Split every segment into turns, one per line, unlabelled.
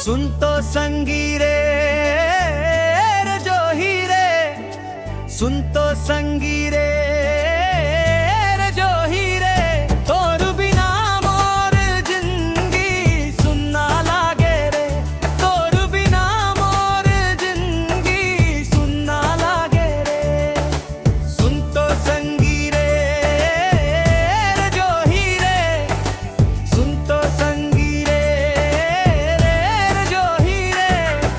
सुन तो संगीरे रे जो हीरे, सुन तो संगीरे रे जो हीरे, तोर बिना मोर जिंदगी सुनना लागे रे, तोर बिना मोर जिंदगी सुनना लागे रे। सुन तो संगीरे रे जो हीरे, सुन तो संगीरे रे जो हीरे,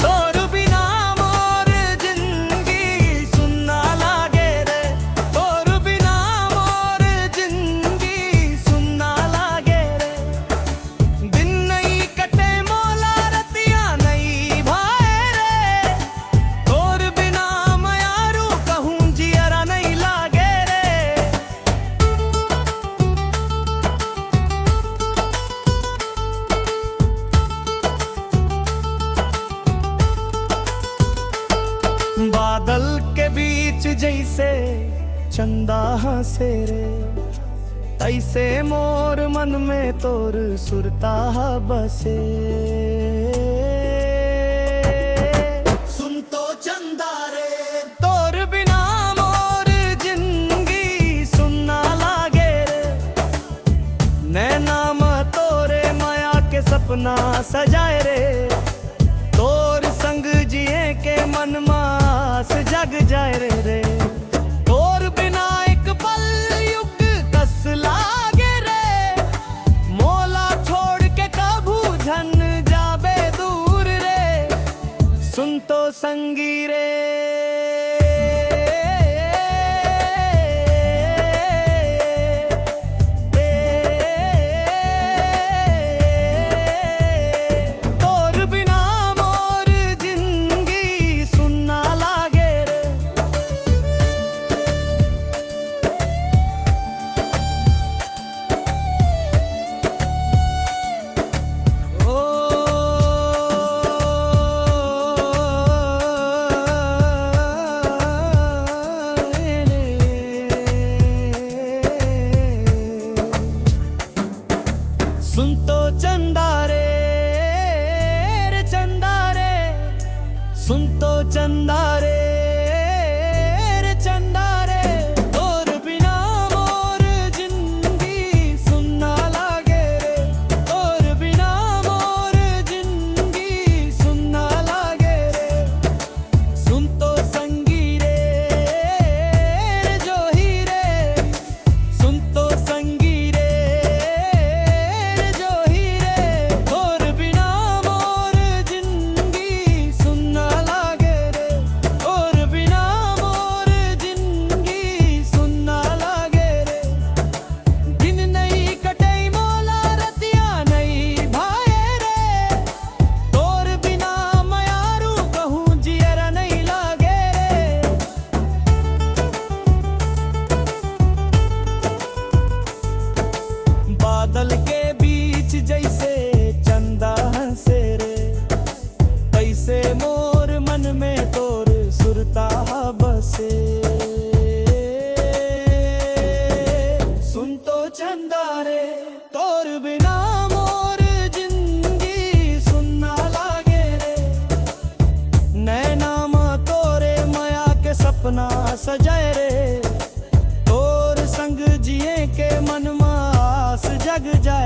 तोर बिना मोर जिंदगी सुनना लागे रे, तोर बिना मोर जिंदगी सुनना लागे रे। दिन नहीं कटे मोला रतियां नहीं भाए रे, तोर बिना मयारू कहूं जियरा नहीं लागे रे। बादल के बीच जैसे चंदा हंसे रे, तैसे मोर मन में तोर सुरता बसे। सुन तो चंदा रे, तोर बिना मोर जिंदगी सुनना लागे रे, नैना में तोरे माया के सपना सजाए रे, तोर संग जिए के मन मास जग जाए रे। तोर बिना एक पल युग कस लागे रे, मोला छोड़ के कभू झन जाबे दूर रे। सुन तो संगीरे तोर बिना मोर जिंदगी सुनना लागे रे। ओ सुन तो चंदा रे रे चंदा रे, सुन तो चंदा रे रे चंदा रे, तोर बिना मोर जिंदगी सुनना लागे रे, तोर बिना मोर जिंदगी सुनना लागे रे। सुन तो संगीरे रे जो हीरे, सुन तो संगीरे रे जो हीरे, तोर बिना मोर जिंदगी सुनना लागे रे, तोर बिना मोर जिंदगी सुनना लागे रे। दिन नहीं कटे मोला रतियां नहीं भाए रे, तोर बिना मयारू कहूं जियरा नहीं लागे रे। बादल के बीच जैसे चंदा हंसे रे, तैसे मोर मन में तोर सुरता बसे। सुन तो चंदा रे, तोर बिना मोर जिंदगी सुनना लागे रे, नैना में तोरे माया के सपना सजाए रे, तोर संग जिए के मन मास जग जाए।